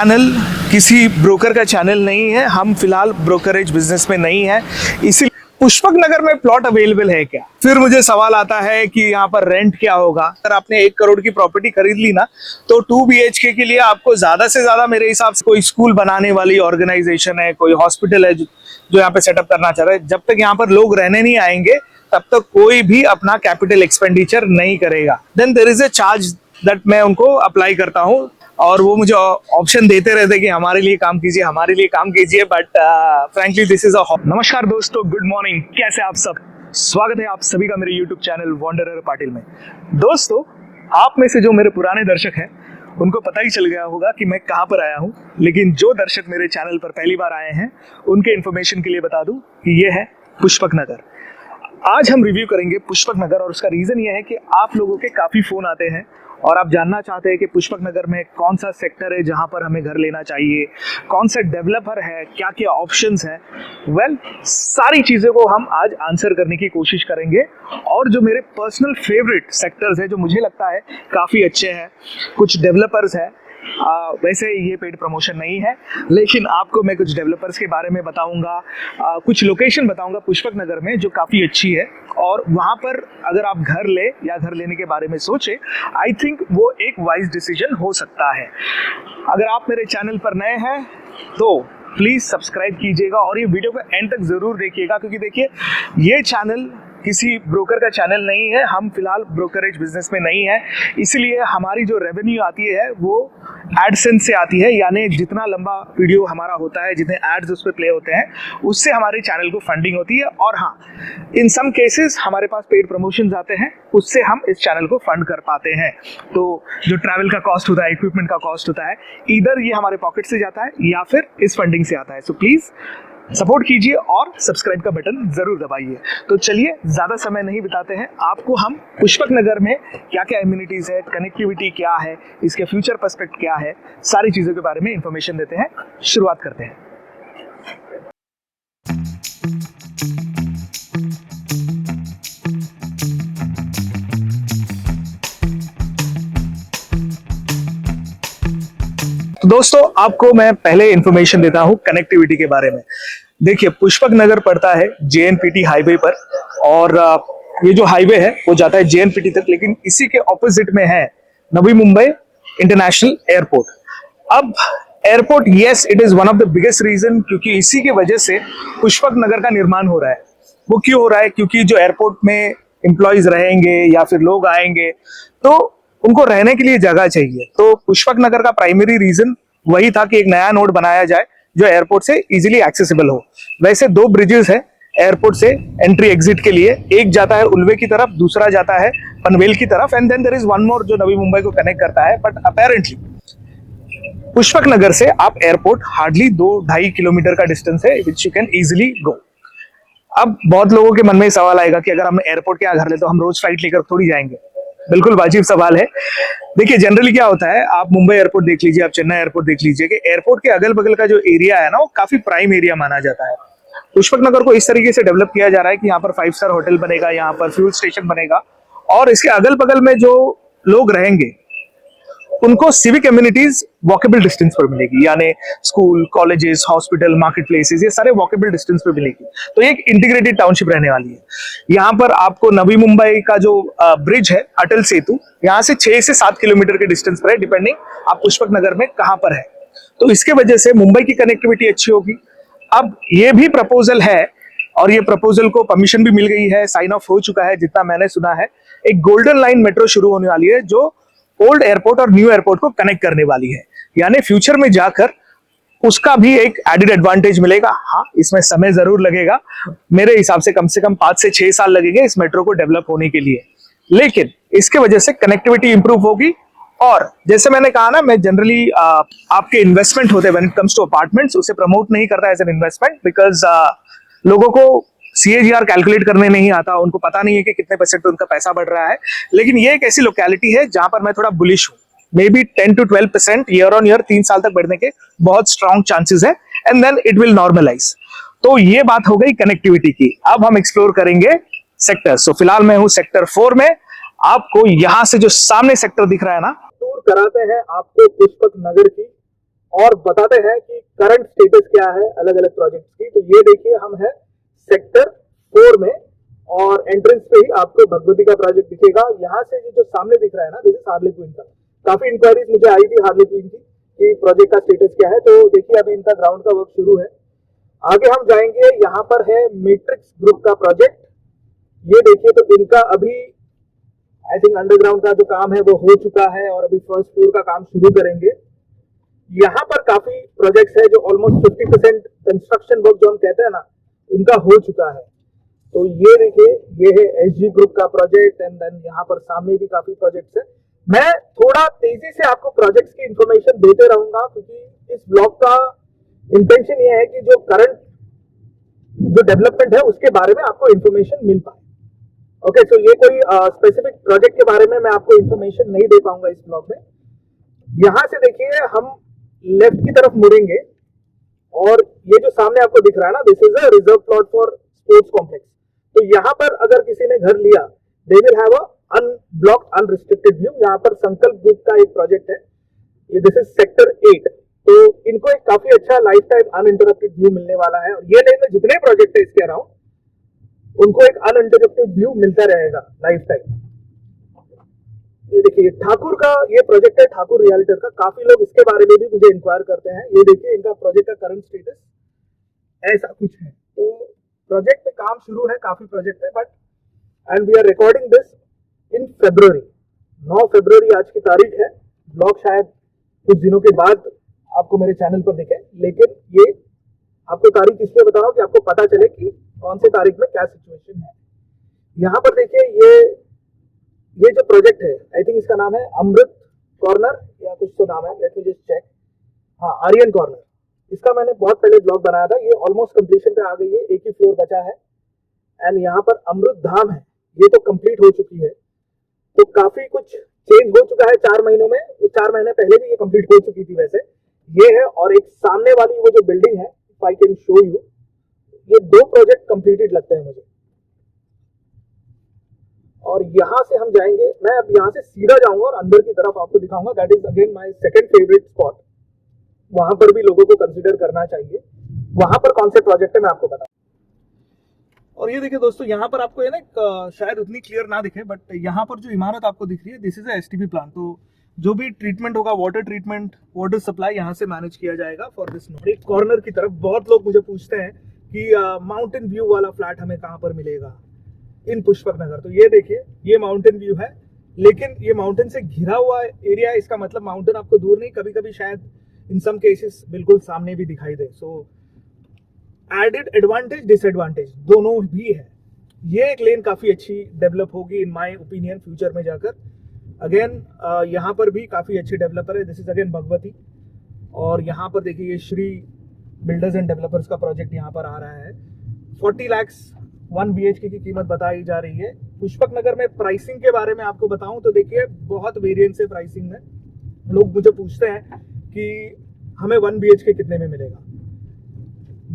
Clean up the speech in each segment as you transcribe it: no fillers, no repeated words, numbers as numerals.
Channel किसी broker का channel नहीं है। हम फिलहाल ब्रोकरेज बिजनेस में नहीं है, इसीलिए पुष्पक नगर में प्लॉट अवेलेबल है क्या? फिर मुझे सवाल आता है कि यहाँ पर रेंट क्या होगा। अगर आपने 1 करोड़ की प्रॉपर्टी खरीद ली ना, तो 2 BHK के लिए आपको ज्यादा से ज्यादा मेरे हिसाब से कोई स्कूल बनाने वाली ऑर्गेनाइजेशन है, कोई हॉस्पिटल है जो यहाँ पे सेटअप करना चाह रहा है, जब तक यहाँ पर लोग रहने नहीं आएंगे तब तक कोई भी अपना कैपिटल एक्सपेंडिचर नहीं करेगा। Then there is a charge that मैं उनको अप्लाई करता हूँ और वो मुझे ऑप्शन देते रहते कि हमारे लिए काम कीजिए, हमारे लिए काम कीजिए, but frankly this is a. नमस्कार दोस्तों, गुड मॉर्निंग, कैसे आप सब? स्वागत है आप सभी का मेरे यूट्यूब चैनल वॉन्डरर पाटिल में। दोस्तों, आप में से जो मेरे पुराने दर्शक हैं उनको पता ही चल गया होगा कि मैं कहाँ पर आया हूँ, लेकिन जो दर्शक मेरे चैनल पर पहली बार आए हैं उनके इन्फॉर्मेशन के लिए बता दूं कि ये है पुष्पक नगर। आज हम रिव्यू करेंगे पुष्पक नगर और उसका रीजन ये है कि आप लोगों के काफी फोन आते हैं और आप जानना चाहते हैं कि पुष्पक नगर में कौन सा सेक्टर है जहां पर हमें घर लेना चाहिए, कौन सा डेवलपर है, क्या क्या ऑप्शंस हैं। वेल, सारी चीज़ों को हम आज आंसर करने की कोशिश करेंगे और जो मेरे पर्सनल फेवरेट सेक्टर्स है, जो मुझे लगता है काफ़ी अच्छे हैं, कुछ डेवलपर्स हैं। वैसे ये पेड प्रमोशन नहीं है, लेकिन आपको मैं कुछ डेवलपर्स के बारे में बताऊंगा, कुछ लोकेशन बताऊंगा पुष्पक नगर में जो काफ़ी अच्छी है और वहाँ पर अगर आप घर ले या घर लेने के बारे में सोचे, आई थिंक वो एक वाइज डिसीजन हो सकता है। अगर आप मेरे चैनल पर नए हैं तो प्लीज़ सब्सक्राइब कीजिएगा और ये वीडियो को एंड तक ज़रूर देखिएगा, क्योंकि देखिए ये चैनल किसी ब्रोकर का चैनल नहीं है। हम फिलहाल ब्रोकरेज बिजनेस में नहीं है, इसलिए हमारी जो रेवेन्यू आती है वो एडसेंस से आती है, यानी जितना लंबा वीडियो हमारा होता है, जितने एड्स उस पर प्ले होते हैं, उससे हमारे चैनल को फंडिंग होती है। और हाँ, इन सम केसेस हमारे पास पेड प्रमोशंस आते हैं, उससे हम इस चैनल को फंड कर पाते हैं। तो जो ट्रैवल का कॉस्ट होता है, इक्विपमेंट का कॉस्ट होता है, इधर ये हमारे पॉकेट से जाता है या फिर इस फंडिंग से आता है। सो प्लीज़ सपोर्ट कीजिए और सब्सक्राइब का बटन जरूर दबाइए। तो चलिए ज्यादा समय नहीं बिताते हैं, आपको हम पुष्पक नगर में क्या क्या एम्यूनिटीज है, कनेक्टिविटी क्या है, इसके फ्यूचर पर्सपेक्ट क्या है, सारी चीजों के बारे में इंफॉर्मेशन देते हैं। शुरुआत करते हैं। तो दोस्तों, आपको मैं पहले इंफॉर्मेशन देता हूं कनेक्टिविटी के बारे में। देखिए, पुष्पक नगर पड़ता है JNPT हाईवे पर और ये जो हाईवे है वो जाता है JNPT तक, लेकिन इसी के ऑपोजिट में है नवी मुंबई इंटरनेशनल एयरपोर्ट। अब airport, yes, it is one of the biggest reason, क्योंकि इसी की वजह से पुष्पक नगर का निर्माण हो रहा है। वो क्यों हो रहा है? क्योंकि जो एयरपोर्ट में एम्प्लॉयज रहेंगे या फिर लोग आएंगे तो उनको रहने के लिए जगह चाहिए। तो पुष्पक नगर का प्राइमरी रीजन वही था कि एक नया नोड बनाया जाए जो एयरपोर्ट से इजीली एक्सेसिबल हो। वैसे 2 ब्रिजेस हैं एयरपोर्ट से एंट्री एग्जिट के लिए, एक जाता है उल्वे की तरफ, दूसरा जाता है पनवेल की तरफ, and then there is one more जो नवी मुंबई को कनेक्ट करता है। बट अपेरेंटली पुष्पक नगर से आप एयरपोर्ट हार्डली 2-2.5 किलोमीटर का डिस्टेंस है, विच यू कैन इजिली गो। अब बहुत लोगों के मन में सवाल आएगा कि अगर हम एयरपोर्ट के यहाँ घर ले तो हम रोज फ्लाइट लेकर थोड़ी जाएंगे। बिल्कुल वाजिब सवाल है। देखिए, जनरली क्या होता है, आप मुंबई एयरपोर्ट देख लीजिए, आप चेन्नई एयरपोर्ट देख लीजिए कि एयरपोर्ट के अगल बगल का जो एरिया है ना, वो काफी प्राइम एरिया माना जाता है। पुष्पक नगर को इस तरीके से डेवलप किया जा रहा है कि यहाँ पर 5 स्टार होटल बनेगा, यहाँ पर फ्यूल स्टेशन बनेगा और इसके अगल बगल में जो लोग रहेंगे उनको सिविक एम्यूनिटीज वॉकेबल डिस्टेंस पर मिलेगी, यानी school, colleges, hospital, market places, ये सारे वॉकेबल डिस्टेंस पर मिलेगी। तो एक इंटीग्रेटेड टाउनशिप रहने वाली है। यहाँ पर आपको नवी मुंबई का जो ब्रिज है, अटल सेतु, यहाँ से 6 से 7 किलोमीटर के डिस्टेंस पर है, डिपेंडिंग आप पुष्पक नगर में कहाँ पर है। तो इसके वजह से मुंबई की कनेक्टिविटी अच्छी होगी। अब ये भी प्रपोजल है और ये प्रपोजल को परमिशन भी मिल गई है, साइन ऑफ हो चुका है जितना मैंने सुना है। एक गोल्डन लाइन मेट्रो शुरू होने वाली है जो ओल्ड एयरपोर्ट और न्यू एयरपोर्ट को कनेक्ट करने वाली है, यानी फ्यूचर में जाकर उसका भी एक एडेड एडवांटेज मिलेगा। हाँ, इसमें समय जरूर लगेगा, मेरे हिसाब से कम 5 से 6 साल लगेंगे इस मेट्रो को डेवलप होने के लिए, लेकिन इसके वजह से कनेक्टिविटी इंप्रूव होगी। और जैसे मैंने कहा ना, मैं जनरली आपके इन्वेस्टमेंट होते हैं when it comes to apartments, उसे प्रमोट नहीं करता एज एन इन्वेस्टमेंट, बिकॉज लोगों को CAGR कैलकुलेट करने नहीं आता, उनको पता नहीं है कि कितने % पे उनका पैसा बढ़ रहा है। लेकिन ये एक ऐसी लोकेलिटी है जहां पर मैं थोड़ा बुलिश हूँ, may be 10 to 12% year on year 3 साल तक बढ़ने के बहुत स्ट्रॉन्ग चांसेस है, and then it will normalise. तो ये बात हो गई कनेक्टिविटी की। अब हम एक्सप्लोर करेंगे सेक्टर। सो फिलहाल मैं हूँ सेक्टर 4 में। आपको यहां से जो सामने सेक्टर दिख रहा है ना, टूर कराते हैं आपको पुष्पक नगर की और बताते हैं कि करंट स्टेटस क्या है अलग अलग प्रोजेक्ट्स की। तो ये देखिए हम है सेक्टर 4 में और एंट्रेंस पे ही आपको भगवती का प्रोजेक्ट दिखेगा। यहाँ से जो सामने दिख रहा है ना, दिस इज हार्ले क्वीन का। काफी इंक्वायरीज मुझे आई थी हार्ले क्वीन की कि प्रोजेक्ट का स्टेटस क्या है। तो देखिए अभी इनका ग्राउंड का वर्क शुरू है। आगे हम जाएंगे, यहाँ पर है मैट्रिक्स ग्रुप का प्रोजेक्ट। ये देखिए तो इनका अभी आई थिंक अंडरग्राउंड का जो काम है वो हो चुका है और अभी फर्स्ट फ्लोर का काम शुरू करेंगे। यहाँ पर काफी प्रोजेक्ट्स है जो ऑलमोस्ट 50% कंस्ट्रक्शन वर्क जो हम कहते हैं ना, उनका हो चुका है। तो ये देखिए ये है एसजी ग्रुप का प्रोजेक्ट एंड देन यहाँ पर सामने भी काफी प्रोजेक्ट्स है। मैं थोड़ा तेजी से आपको प्रोजेक्ट्स की इंफॉर्मेशन देते रहूंगा क्योंकि इस ब्लॉग का इंटेंशन ये है कि जो करंट जो डेवलपमेंट है उसके बारे में आपको इंफॉर्मेशन मिल पाए। ओके, तो ये कोई स्पेसिफिक प्रोजेक्ट के बारे में मैं आपको इंफॉर्मेशन नहीं दे पाऊंगा इस ब्लॉग में। यहां से देखिए हम लेफ्ट की तरफ मुड़ेंगे और ये जो सामने आपको दिख रहा है ना, this is a reserve plot for sports complex. तो यहाँ पर अगर किसी ने घर लिया, they will have a unblocked unrestricted view. यहाँ पर संकल्प ग्रुप का एक प्रोजेक्ट है, ये दिस इज सेक्टर 8। तो इनको एक काफी अच्छा लाइफ टाइम अनइंटरप्टेड व्यू मिलने वाला है और ये लाइन में जितने प्रोजेक्ट है इसके अराउंड उनको एक अनइंटरप्टेड व्यू मिलता रहेगा लाइफ टाइम। ये देखिए ठाकुर का ये प्रोजेक्ट है, ठाकुर रियल्टर का। काफी लोग इसके बारे में भी मुझे इंक्वायर करते हैं। ये देखिए इनका प्रोजेक्ट का करंट स्टेटस ऐसा कुछ है। तो प्रोजेक्ट पे काम शुरू है, काफी प्रोजेक्ट है, but and we are recording this in February। 9 फरवरी आज की तारीख है। ब्लॉग शायद कुछ दिनों के बाद आपको मेरे चैनल पर दिखे, लेकिन ये आपको तारीख इसलिए बता रहा हूँ कि आपको पता चले कि कौन से तारीख में क्या सिचुएशन है। यहाँ पर देखिए ये जो प्रोजेक्ट है, आई थिंक इसका नाम है अमृत कॉर्नर या कुछ तो नाम है, लेट मी जस्ट चेक। हाँ, आर्यन कॉर्नर। इसका मैंने बहुत पहले ब्लॉग बनाया था। ये ऑलमोस्ट कंप्लीशन पे आ गई है, एक ही फ्लोर बचा है। एंड यहाँ पर अमृत धाम है, ये तो कंप्लीट हो चुकी है। तो काफी कुछ चेंज हो चुका है 4 महीनों में। 4 महीने पहले भी ये कंप्लीट हो चुकी थी वैसे। ये है और एक सामने वाली वो जो बिल्डिंग है, if I can show you, ये 2 प्रोजेक्ट कंप्लीटेड लगते हैं मुझे। और यहां से हम जाएंगे, मैं अब यहां से सीधा जाऊंगा और अंदर की तरफ आपको दिखाऊंगा। That is again my second favourite spot. वहां पर भी लोगों को कंसीडर करना चाहिए। वहां पर कौन से प्रोजेक्ट है मैं आपको बताऊं। और ये देखिए दोस्तों, यहाँ पर आपको ये ना शायद उतनी क्लियर ना दिखे, बट यहाँ पर जो इमारत आपको दिख रही है, this is a STP plant. तो जो भी ट्रीटमेंट होगा, वाटर ट्रीटमेंट, वाटर सप्लाई यहाँ से मैनेज किया जाएगा फॉर दिस नोड। एक कॉर्नर की तरफ बहुत लोग मुझे पूछते हैं कि माउंटेन व्यू वाला फ्लैट हमें कहाँ पर मिलेगा इन पुष्पक नगर। तो ये देखिए ये माउंटेन व्यू है, लेकिन ये माउंटेन से घिरा हुआ एरिया है। इसका मतलब माउंटेन आपको दूर नहीं, कभी कभी शायद इन सम केसेस बिल्कुल सामने भी दिखाई दे। सो एडेड एडवांटेज डिसएडवांटेज दोनों भी है। ये एक लेन काफी अच्छी डेवलप होगी इन माय ओपिनियन फ्यूचर में जाकर। अगेन यहाँ पर भी काफी अच्छे डेवलपर है। This is again Bhagwati. और यहाँ पर देखिए ये श्री बिल्डर्स एंड डेवलपर्स का प्रोजेक्ट यहाँ पर आ रहा है। 40 लाख 1 BHK की कीमत बताई जा रही है। पुष्पक नगर में प्राइसिंग के बारे में आपको बताऊं तो देखिए बहुत वेरिएंस है प्राइसिंग में। लोग मुझे पूछते हैं कि हमें 1 BHK कितने में मिलेगा।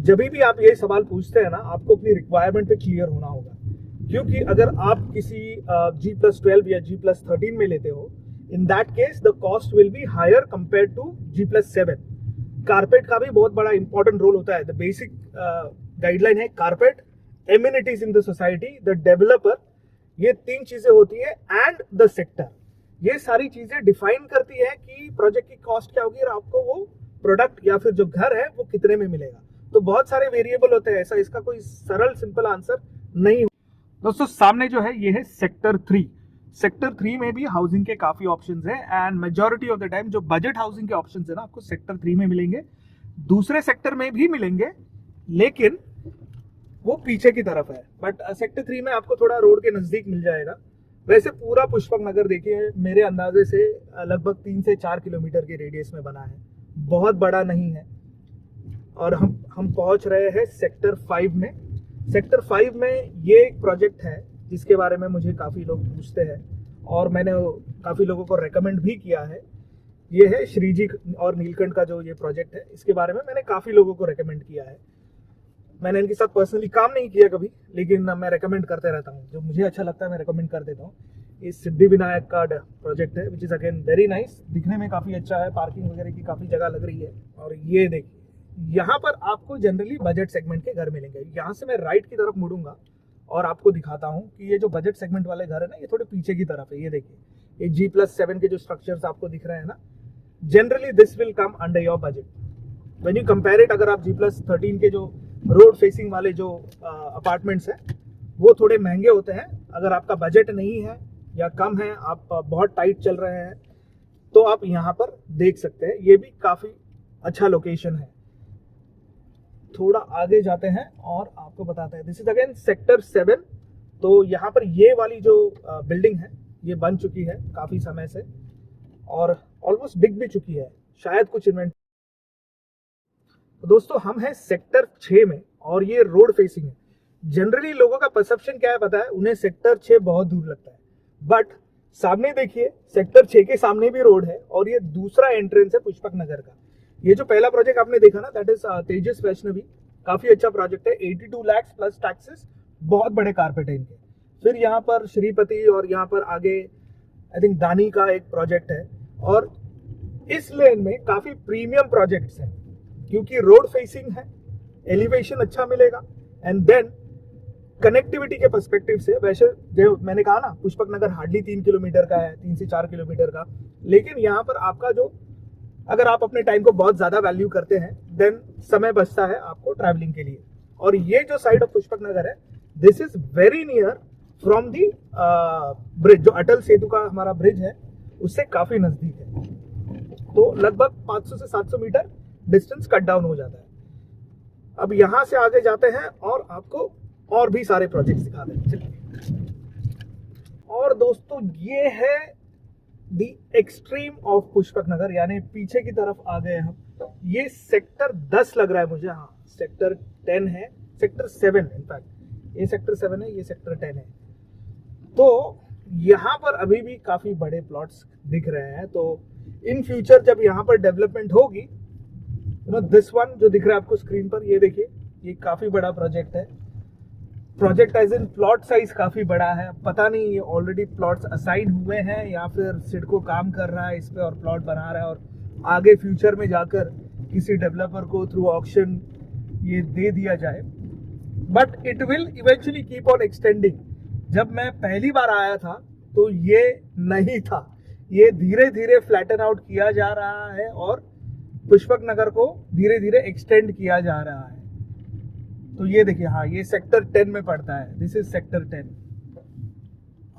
जब भी आप ये सवाल पूछते हैं ना, आपको अपनी रिक्वायरमेंट पे क्लियर होना होगा। क्योंकि अगर आप किसी G+12 या G+13 में लेते हो, in that case the cost will be higher compare to G+7। Carpet का भी बहुत बड़ा इंपॉर्टेंट रोल होता है। द बेसिक गाइडलाइन है carpet, amenities in the society, the developer, ये 3 चीजें होती है, एंड द सेक्टर। ये सारी चीजें डिफाइन करती है कि प्रोजेक्ट की कॉस्ट क्या होगी और आपको वो प्रोडक्ट या फिर जो घर है वो कितने में मिलेगा। तो बहुत सारे वेरिएबल होते हैं, ऐसा इसका कोई सरल सिंपल आंसर नहीं। दोस्तों सामने जो है ये है सेक्टर 3। सेक्टर 3 में भी हाउसिंग के काफी ऑप्शंस है and majority of the time जो बजट हाउसिंग के ऑप्शंस है ना, आपको सेक्टर 3 में मिलेंगे। दूसरे सेक्टर में भी मिलेंगे, लेकिन वो पीछे की तरफ है। बट सेक्टर 3 में आपको थोड़ा रोड के नजदीक मिल जाएगा। वैसे पूरा पुष्पक नगर देखिए मेरे अंदाजे से लगभग 3 से 4 किलोमीटर के रेडियस में बना है, बहुत बड़ा नहीं है। और हम पहुंच रहे हैं सेक्टर 5 में। सेक्टर 5 में ये एक प्रोजेक्ट है जिसके बारे में मुझे काफ़ी लोग पूछते हैं और मैंने काफ़ी लोगों को रेकमेंड भी किया है। ये है श्रीजी और नीलकंठ का जो ये प्रोजेक्ट है, इसके बारे में मैंने काफ़ी लोगों को रेकमेंड किया है। मैंने इनके साथ पर्सनली काम नहीं किया कभी, लेकिन मैं रेकमेंड करते रहता हूँ। जो मुझे अच्छा लगता है मैं रेकमेंड कर देता हूँ। ये सिद्धि विनायक का प्रोजेक्ट है, which is again very nice, दिखने में काफ़ी अच्छा है, पार्किंग वगैरह की काफ़ी जगह लग रही है। और ये देखिए यहाँ पर आपको जनरली बजट सेगमेंट के घर मिलेंगे। यहाँ से मैं राइट की तरफ मुड़ूंगा और आपको दिखाता हूँ कि ये जो बजट सेगमेंट वाले घर है ना, ये थोड़े पीछे की तरफ है। ये देखिए, ये G+7 के जो स्ट्रक्चर्स आपको दिख रहे हैं ना, generally this will come under your budget when you compare it. अगर आप G+13 के जो रोड फेसिंग वाले जो अपार्टमेंट्स हैं वो थोड़े महंगे होते हैं। अगर आपका बजट नहीं है या कम है, आप बहुत टाइट चल रहे हैं, तो आप यहाँ पर देख सकते हैं। ये भी काफ़ी अच्छा लोकेशन है। थोड़ा आगे जाते हैं और आपको बताते हैं। This is again sector 7। तो यहाँ पर ये वाली जो बिल्डिंग है ये बन चुकी है काफ़ी समय से और ऑलमोस्ट बिक भी चुकी है, शायद कुछ इन्वेंट। तो दोस्तों हम हैं सेक्टर 6 में और ये रोड फेसिंग है। जनरली लोगों का परसेप्शन क्या है पता है, उन्हें सेक्टर 6 बहुत दूर लगता है, बट सामने देखिए सेक्टर 6 के सामने भी रोड है और ये दूसरा एंट्रेंस है पुष्पक नगर का। ये जो पहला प्रोजेक्ट आपने देखा ना, दैट इज तेजस वैष्णवी, काफी अच्छा प्रोजेक्ट है। 82 लाख प्लस टैक्सेस, बहुत बड़े कारपेट है इनके। फिर यहाँ पर श्रीपति और यहाँ पर आगे आई थिंक दानी का एक प्रोजेक्ट है। और इस लेन में काफी प्रीमियम प्रोजेक्ट्स हैं क्योंकि रोड फेसिंग है, एलिवेशन अच्छा मिलेगा एंड देन कनेक्टिविटी के पर्सपेक्टिव से। वैसे जो मैंने कहा ना, पुष्पक नगर हार्डली 3 किलोमीटर का है, 3 से 4 किलोमीटर का, लेकिन यहाँ पर आपका जो, अगर आप अपने टाइम को बहुत ज्यादा वैल्यू करते हैं देन समय बचता है आपको ट्रैवलिंग के लिए। और ये जो साइड ऑफ पुष्पक नगर है, this is very near from the bridge, जो अटल सेतु का हमारा ब्रिज है उससे काफी नजदीक है। तो लगभग 500 से 700 मीटर डिस्टेंस कट डाउन हो जाता है। अब यहां से आगे जाते हैं और आपको और भी सारे प्रोजेक्ट्स दिखाते हैं, चलिए। और दोस्तों ये है दी एक्सट्रीम ऑफ पुष्पक नगर, यानी पीछे की तरफ आ गए हम। ये सेक्टर 10 लग रहा है मुझे, हाँ सेक्टर 10 है, सेक्टर 7 इनफैक्ट। ये सेक्टर 7 है, ये सेक्टर 10 है। तो यहाँ पर अभी भी काफी बड़े प्लॉट्स दिख रहे हैं। तो इन फ्यूचर जब यहाँ पर डेवलपमेंट होगी, दिस वन जो दिख रहा है आपको स्क्रीन पर, ये देखिए, ये काफी बड़ा प्रोजेक्ट है। Project as in plot size काफी बड़ा है। पता नहीं ये ऑलरेडी प्लॉट्स असाइन हुए हैं या फिर सिडको काम कर रहा है इस पे और प्लॉट बना रहा है और आगे फ्यूचर में जाकर किसी डेवलपर को थ्रू ऑक्शन ये दे दिया जाए, but it will eventually keep on extending. जब मैं पहली बार आया था तो ये नहीं था, ये धीरे धीरे फ्लैटन आउट किया जा रहा है और पुष्पक नगर को धीरे धीरे एक्सटेंड किया जा रहा है। तो ये देखिए, हाँ ये सेक्टर 10 में पड़ता है, दिस इज सेक्टर 10।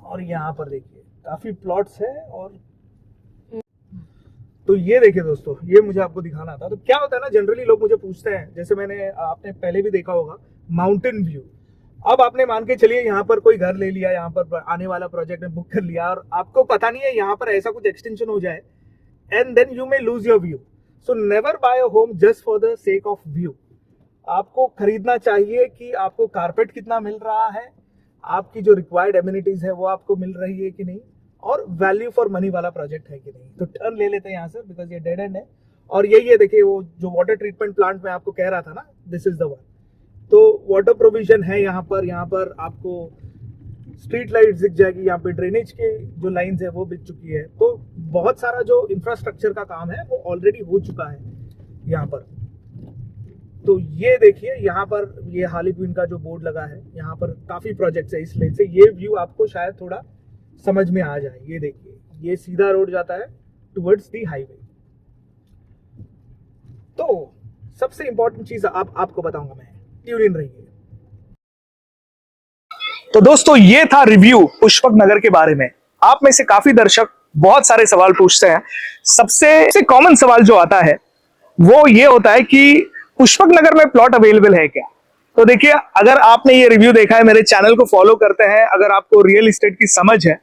और यहाँ पर देखिए काफी प्लॉट्स है। और तो ये देखिए दोस्तों, ये मुझे आपको दिखाना था। तो क्या होता है ना, जनरली लोग मुझे पूछते हैं, जैसे मैंने आपने पहले भी देखा होगा माउंटेन व्यू। अब आपने मान के चलिए यहाँ पर कोई घर ले लिया, यहाँ पर आने वाला प्रोजेक्ट में बुक कर लिया और आपको पता नहीं है यहाँ पर ऐसा कुछ एक्सटेंशन हो जाए and then you may lose your view. So never buy a home just for the sake of view. आपको खरीदना चाहिए कि आपको कारपेट कितना मिल रहा है, आपकी जो रिक्वायर्ड एमिनिटीज है वो आपको मिल रही है कि नहीं, और वैल्यू फॉर मनी वाला प्रोजेक्ट है कि नहीं। तो टर्न ले लेते हैं यहाँ से, बिकॉज ये डेड एंड है। और ये देखिए, वो जो वाटर ट्रीटमेंट प्लांट में आपको कह रहा था ना, दिस इज द वन। तो वाटर प्रोविजन है यहाँ पर आपको स्ट्रीट लाइट दिख जाएगी, यहाँ पे ड्रेनेज के जो लाइंस है वो बिक चुकी है। तो बहुत सारा जो इंफ्रास्ट्रक्चर का काम है वो ऑलरेडी हो चुका है यहाँ पर। तो ये देखिए, यहाँ पर ये हाली क्वीन का जो बोर्ड लगा है, यहाँ पर काफी प्रोजेक्ट्स है इस लेन से। ये व्यू आपको शायद थोड़ा समझ में आ जाए। ये देखिए, ये सीधा रोड जाता है टुवर्ड्स दी हाईवे। तो सबसे इंपॉर्टेंट चीज आपको बताऊंगा मैं, ट्यून इन रहिए। तो दोस्तों ये था रिव्यू पुष्पक नगर के बारे में। आप में से काफी दर्शक बहुत सारे सवाल पूछते हैं। सबसे कॉमन सवाल जो आता है वो ये होता है कि पुष्पक नगर में प्लॉट अवेलेबल है क्या। तो देखिए, अगर आपने ये रिव्यू देखा है, मेरे चैनल को फॉलो करते हैं, अगर आपको रियल एस्टेट की समझ है,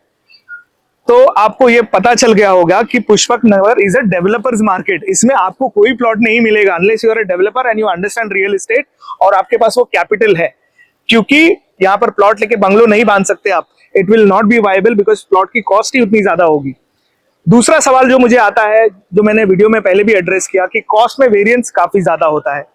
तो आपको ये पता चल गया होगा कि Pushpak Nagar is a developers market. इसमें आपको कोई प्लॉट नहीं मिलेगा unless you are a developer and you understand real estate और आपके पास वो कैपिटल है, क्योंकि यहाँ पर प्लॉट लेके बंगलो नहीं बांध सकते आप। It will not be viable because plot की कॉस्ट ही उतनी ज्यादा होगी। दूसरा सवाल जो मुझे आता है, जो मैंने वीडियो में पहले भी एड्रेस किया, कि कॉस्ट में वेरिएंस काफी ज्यादा होता है।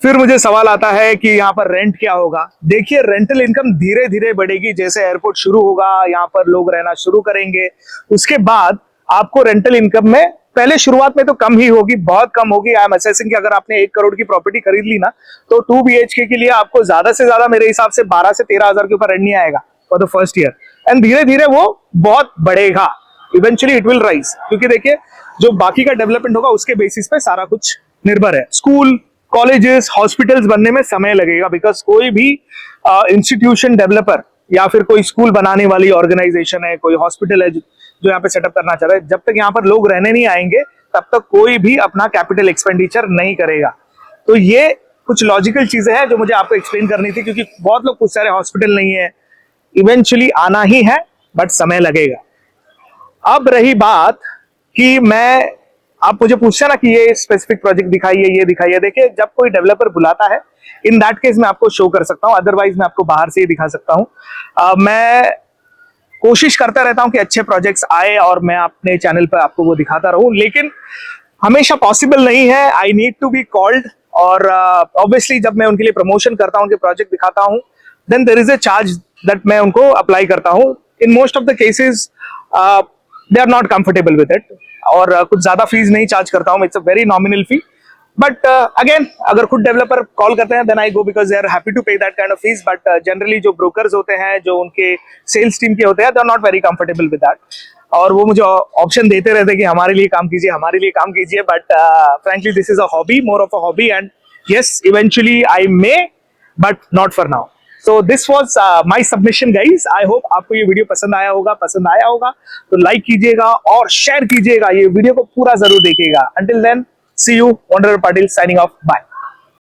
फिर मुझे सवाल आता है कि यहाँ पर रेंट क्या होगा। देखिए, रेंटल इनकम धीरे धीरे बढ़ेगी, जैसे एयरपोर्ट शुरू होगा यहाँ पर लोग रहना शुरू करेंगे, उसके बाद आपको रेंटल इनकम में पहले शुरुआत में तो कम ही होगी, बहुत कम होगी। आई एम असेसिंग कि अगर आपने 1 करोड़ की प्रॉपर्टी खरीद ली ना, तो 2 BHK के लिए आपको ज्यादा से ज्यादा मेरे हिसाब से 12 से 13 हजार के ऊपर रेंट नहीं आएगा for the first year. And धीरे धीरे वो बहुत बढ़ेगा, इवेंचुअली इट विल राइज, क्योंकि देखिए जो बाकी का डेवलपमेंट होगा उसके बेसिस पे सारा कुछ निर्भर है। स्कूल, कॉलेजेस, हॉस्पिटल्स बनने में समय लगेगा, बिकॉज कोई भी इंस्टीट्यूशन डेवलपर या फिर कोई स्कूल बनाने वाली ऑर्गेनाइजेशन है, कोई हॉस्पिटल है जो यहाँ पे सेटअप करना चाह रहा है, जब तक यहाँ पर लोग रहने नहीं आएंगे तब तक कोई भी अपना कैपिटल एक्सपेंडिचर नहीं करेगा। तो ये कुछ लॉजिकल चीजें हैं जो मुझे आपको एक्सप्लेन करनी थी, क्योंकि बहुत लोग पूछ रहे हैं हॉस्पिटल नहीं है, इवेंचुअली आना ही है बट समय लगेगा। अब रही बात कि आप मुझे पूछते हैं ना कि ये स्पेसिफिक प्रोजेक्ट दिखाइए, ये दिखाइए। देखिए, जब कोई डेवलपर बुलाता है, इन दैट केस मैं आपको शो कर सकता हूं, अदरवाइज मैं आपको बाहर से ही दिखा सकता हूं। मैं कोशिश करता रहता हूं कि अच्छे प्रोजेक्ट्स आए और मैं अपने चैनल पर आपको वो दिखाता रहूं, लेकिन हमेशा पॉसिबल नहीं है। I need to be called, और ऑब्वियसली जब मैं उनके लिए प्रमोशन करता हूं, उनके प्रोजेक्ट दिखाता हूं, then there is a charge that मैं उनको अप्लाई करता हूं। In most of the cases they are not comfortable with it, और कुछ ज्यादा फीस नहीं चार्ज करता हूं, it's a very nominal fee. But again, अगर खुद डेवलपर कॉल करते हैं then I go, because they are happy to pay that kind of fees. But generally जो ब्रोकर्स होते हैं, जो उनके सेल्स टीम के होते हैं, they are not very comfortable with that, और वो मुझे ऑप्शन देते रहते हैं कि हमारे लिए काम कीजिए, हमारे लिए काम कीजिए। But frankly this is a hobby, more of a hobby, and yes, eventually I may, but not for now. So this was my submission guys. I hope आपको ये वीडियो पसंद आया होगा तो लाइक कीजिएगा और शेयर कीजिएगा, ये वीडियो को पूरा जरूर देखिएगा। Until then, see you, Wanderer Patil signing off. Bye.